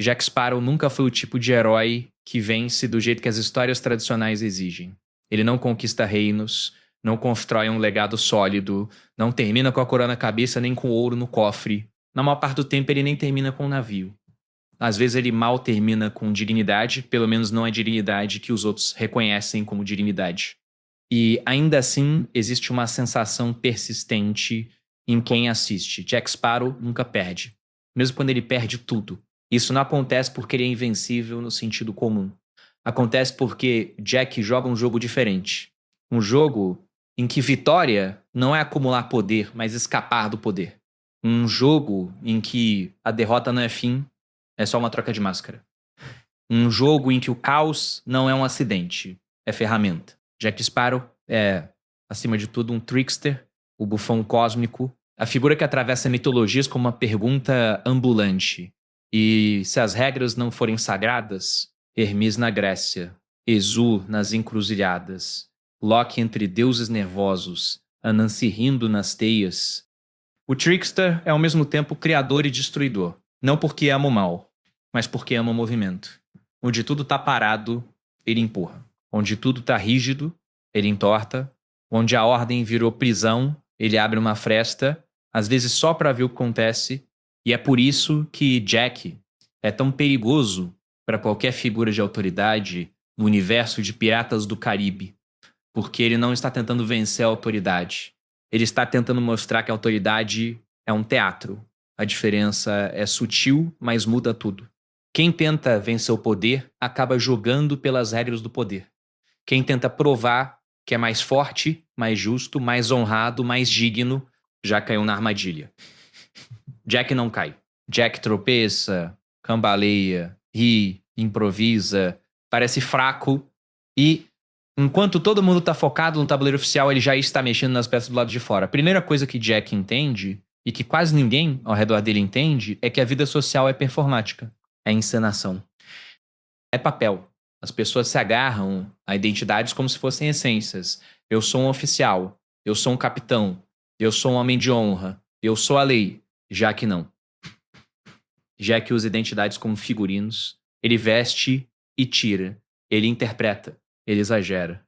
Jack Sparrow nunca foi o tipo de herói que vence do jeito que as histórias tradicionais exigem. Ele não conquista reinos, não constrói um legado sólido, não termina com a coroa na cabeça nem com ouro no cofre. Na maior parte do tempo ele nem termina com um navio. Às vezes ele mal termina com dignidade, pelo menos não a dignidade que os outros reconhecem como dignidade. E ainda assim existe uma sensação persistente em quem assiste. Jack Sparrow nunca perde, mesmo quando ele perde tudo. Isso não acontece porque ele é invencível no sentido comum. Acontece porque Jack joga um jogo diferente. Um jogo em que vitória não é acumular poder, mas escapar do poder. Um jogo em que a derrota não é fim, é só uma troca de máscara. Um jogo em que o caos não é um acidente, é ferramenta. Jack Sparrow é, acima de tudo, um trickster, o bufão cósmico, a figura que atravessa mitologias como uma pergunta ambulante. E se as regras não forem sagradas, Hermes na Grécia, Ezu nas encruzilhadas, Loki entre deuses nervosos, Anansi rindo nas teias. O trickster é ao mesmo tempo criador e destruidor, não porque ama o mal, mas porque ama o movimento. Onde tudo tá parado, ele empurra. Onde tudo tá rígido, ele entorta. Onde a ordem virou prisão, ele abre uma fresta, às vezes só para ver o que acontece. E é por isso que Jack é tão perigoso para qualquer figura de autoridade no universo de Piratas do Caribe. Porque ele não está tentando vencer a autoridade. Ele está tentando mostrar que a autoridade é um teatro. A diferença é sutil, mas muda tudo. Quem tenta vencer o poder acaba jogando pelas regras do poder. Quem tenta provar que é mais forte, mais justo, mais honrado, mais digno, já caiu na armadilha. Jack não cai. Jack tropeça, cambaleia, ri, improvisa, parece fraco e, enquanto todo mundo tá focado no tabuleiro oficial, ele já está mexendo nas peças do lado de fora. A primeira coisa que Jack entende, e que quase ninguém ao redor dele entende, é que a vida social é performática. É encenação. É papel. As pessoas se agarram a identidades como se fossem essências. Eu sou um oficial. Eu sou um capitão. Eu sou um homem de honra. Eu sou a lei. Jack não. Jack usa identidades como figurinos. Ele veste e tira. Ele interpreta. Ele exagera.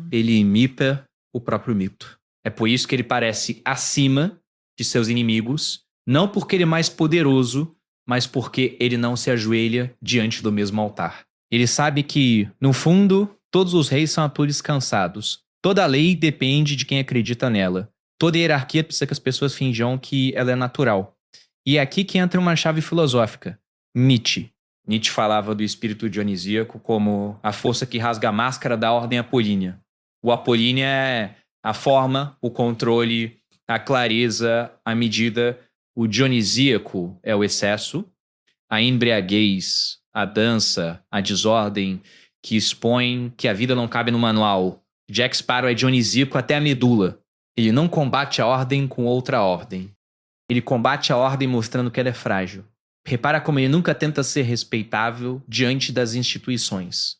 Ele imita o próprio mito. É por isso que ele parece acima de seus inimigos. Não porque ele é mais poderoso, mas porque ele não se ajoelha diante do mesmo altar. Ele sabe que, no fundo, todos os reis são atores cansados. Toda lei depende de quem acredita nela. Toda hierarquia precisa que as pessoas finjam que ela é natural. E é aqui que entra uma chave filosófica. Nietzsche. Nietzsche falava do espírito dionisíaco como a força que rasga a máscara da ordem apolínea. O apolínea é a forma, o controle, a clareza, a medida. O dionisíaco é o excesso, a embriaguez, a dança, a desordem, que expõe que a vida não cabe no manual. Jack Sparrow é dionisíaco até a medula. Ele não combate a ordem com outra ordem. Ele combate a ordem mostrando que ela é frágil. Repara como ele nunca tenta ser respeitável diante das instituições.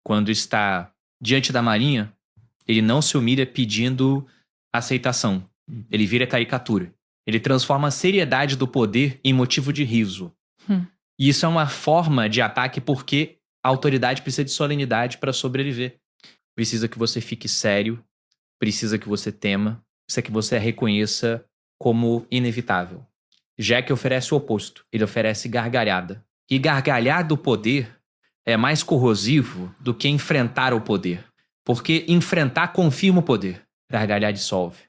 Quando está diante da marinha, ele não se humilha pedindo aceitação. Ele vira caricatura. Ele transforma a seriedade do poder em motivo de riso. E isso é uma forma de ataque porque a autoridade precisa de solenidade para sobreviver. Precisa que você fique sério, precisa que você tema, precisa que você a reconheça como inevitável. Jack oferece o oposto. Ele oferece gargalhada. E gargalhar do poder é mais corrosivo do que enfrentar o poder. Porque enfrentar confirma o poder. Gargalhar dissolve.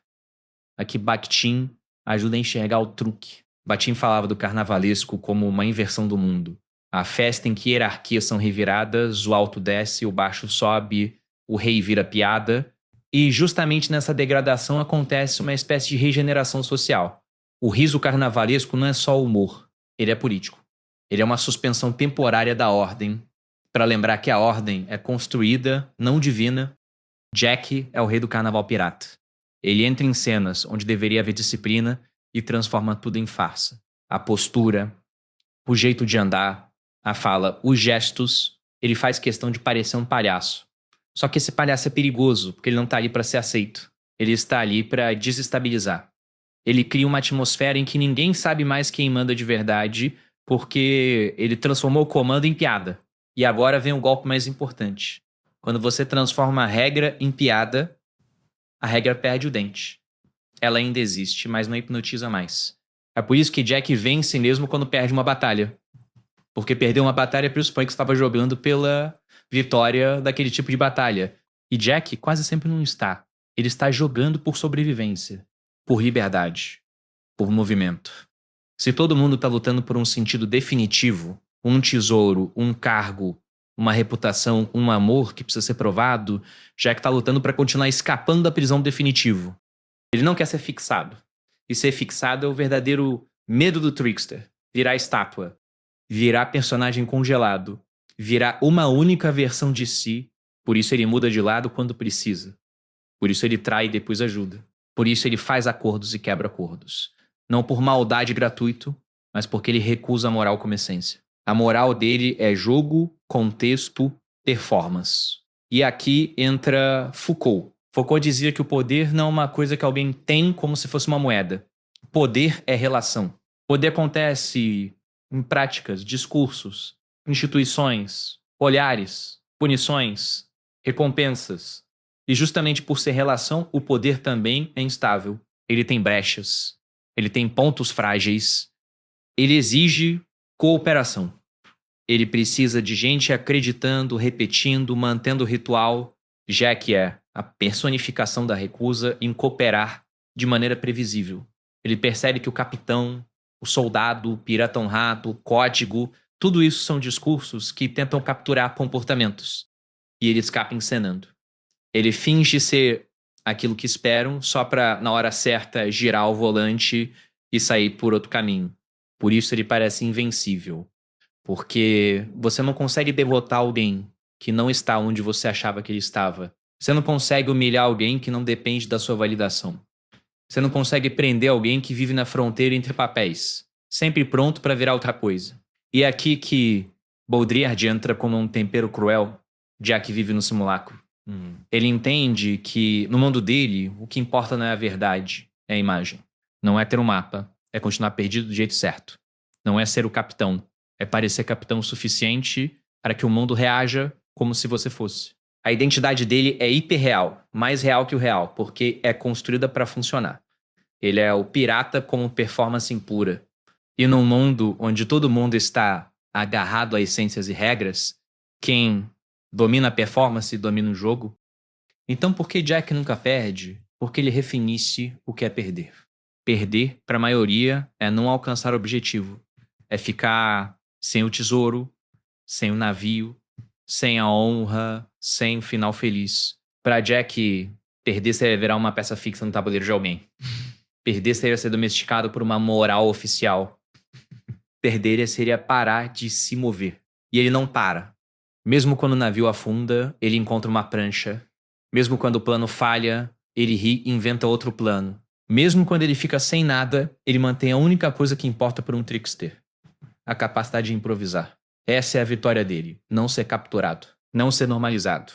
Aqui Bakhtin ajuda a enxergar o truque. Bakhtin falava do carnavalesco como uma inversão do mundo. A festa em que hierarquias são reviradas, o alto desce, o baixo sobe, o rei vira piada. E justamente nessa degradação acontece uma espécie de regeneração social. O riso carnavalesco não é só humor, ele é político. Ele é uma suspensão temporária da ordem, para lembrar que a ordem é construída, não divina. Jack é o rei do carnaval pirata. Ele entra em cenas onde deveria haver disciplina e transforma tudo em farsa. A postura, o jeito de andar, a fala, os gestos, ele faz questão de parecer um palhaço. Só que esse palhaço é perigoso, porque ele não está ali para ser aceito. Ele está ali para desestabilizar. Ele cria uma atmosfera em que ninguém sabe mais quem manda de verdade, porque ele transformou o comando em piada. E agora vem o golpe mais importante. Quando você transforma a regra em piada, a regra perde o dente. Ela ainda existe, mas não hipnotiza mais. É por isso que Jack vence mesmo quando perde uma batalha. Porque perder uma batalha pressupõe que estava jogando pela vitória daquele tipo de batalha. E Jack quase sempre não está. Ele está jogando por sobrevivência, por liberdade, por movimento. Se todo mundo está lutando por um sentido definitivo, um tesouro, um cargo, uma reputação, um amor que precisa ser provado, Jack está lutando para continuar escapando da prisão definitivo. Ele não quer ser fixado. E ser fixado é o verdadeiro medo do trickster. Virar estátua. Virar personagem congelado. Virar uma única versão de si. Por isso ele muda de lado quando precisa. Por isso ele trai e depois ajuda. Por isso ele faz acordos e quebra acordos. Não por maldade gratuito, mas porque ele recusa a moral como essência. A moral dele é jogo, contexto, performance. E aqui entra Foucault. Foucault dizia que o poder não é uma coisa que alguém tem como se fosse uma moeda. Poder é relação. Poder acontece em práticas, discursos, instituições, olhares, punições, recompensas. E justamente por ser relação, o poder também é instável. Ele tem brechas, ele tem pontos frágeis, ele exige cooperação. Ele precisa de gente acreditando, repetindo, mantendo o ritual. Jack é a personificação da recusa em cooperar de maneira previsível. Ele percebe que o capitão, o soldado, o pirata honrado, o código, tudo isso são discursos que tentam capturar comportamentos. E ele escapa encenando. Ele finge ser aquilo que esperam só para, na hora certa, girar o volante e sair por outro caminho. Por isso ele parece invencível. Porque você não consegue derrotar alguém que não está onde você achava que ele estava. Você não consegue humilhar alguém que não depende da sua validação. Você não consegue prender alguém que vive na fronteira entre papéis, sempre pronto para virar outra coisa. E é aqui que Baudrillard entra como um tempero cruel, já que vive no simulacro. Ele entende que, no mundo dele, o que importa não é a verdade, é a imagem. Não é ter um mapa, é continuar perdido do jeito certo. Não é ser o capitão, é parecer capitão o suficiente para que o mundo reaja como se você fosse. A identidade dele é hiperreal, mais real que o real, porque é construída para funcionar. Ele é o pirata como performance impura. E num mundo onde todo mundo está agarrado a essências e regras, quem domina a performance domina o jogo. Então por que Jack nunca perde? Porque ele refinisse o que é perder. Perder, para a maioria, é não alcançar o objetivo. É ficar sem o tesouro, sem o navio, sem a honra, sem o final feliz. Para Jack, perder seria virar uma peça fixa no tabuleiro de alguém. Perder seria ser domesticado por uma moral oficial. Perder seria parar de se mover. E ele não para. Mesmo quando o navio afunda, ele encontra uma prancha. Mesmo quando o plano falha, ele ri e inventa outro plano. Mesmo quando ele fica sem nada, ele mantém a única coisa que importa para um trickster: a capacidade de improvisar. Essa é a vitória dele. Não ser capturado. Não ser normalizado.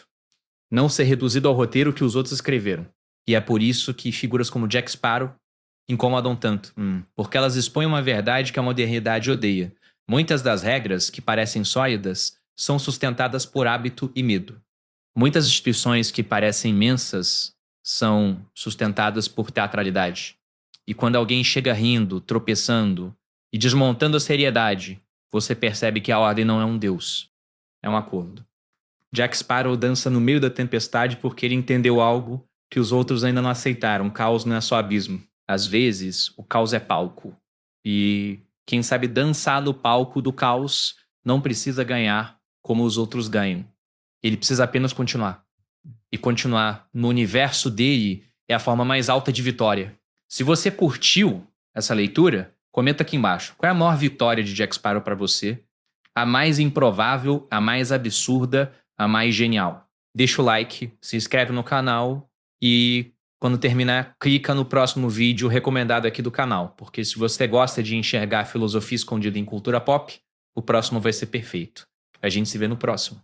Não ser reduzido ao roteiro que os outros escreveram. E é por isso que figuras como Jack Sparrow incomodam tanto. Porque elas expõem uma verdade que a modernidade odeia. Muitas das regras, que parecem sólidas, são sustentadas por hábito e medo. Muitas instituições que parecem imensas são sustentadas por teatralidade. E quando alguém chega rindo, tropeçando e desmontando a seriedade, você percebe que a ordem não é um deus, é um acordo. Jack Sparrow dança no meio da tempestade porque ele entendeu algo que os outros ainda não aceitaram. Caos não é só abismo. Às vezes, o caos é palco. E quem sabe dançar no palco do caos não precisa ganhar como os outros ganham. Ele precisa apenas continuar. E continuar no universo dele é a forma mais alta de vitória. Se você curtiu essa leitura, comenta aqui embaixo. Qual é a maior vitória de Jack Sparrow para você? A mais improvável, a mais absurda, a mais genial. Deixa o like, se inscreve no canal e quando terminar, clica no próximo vídeo recomendado aqui do canal. Porque se você gosta de enxergar a filosofia escondida em cultura pop, o próximo vai ser perfeito. A gente se vê no próximo.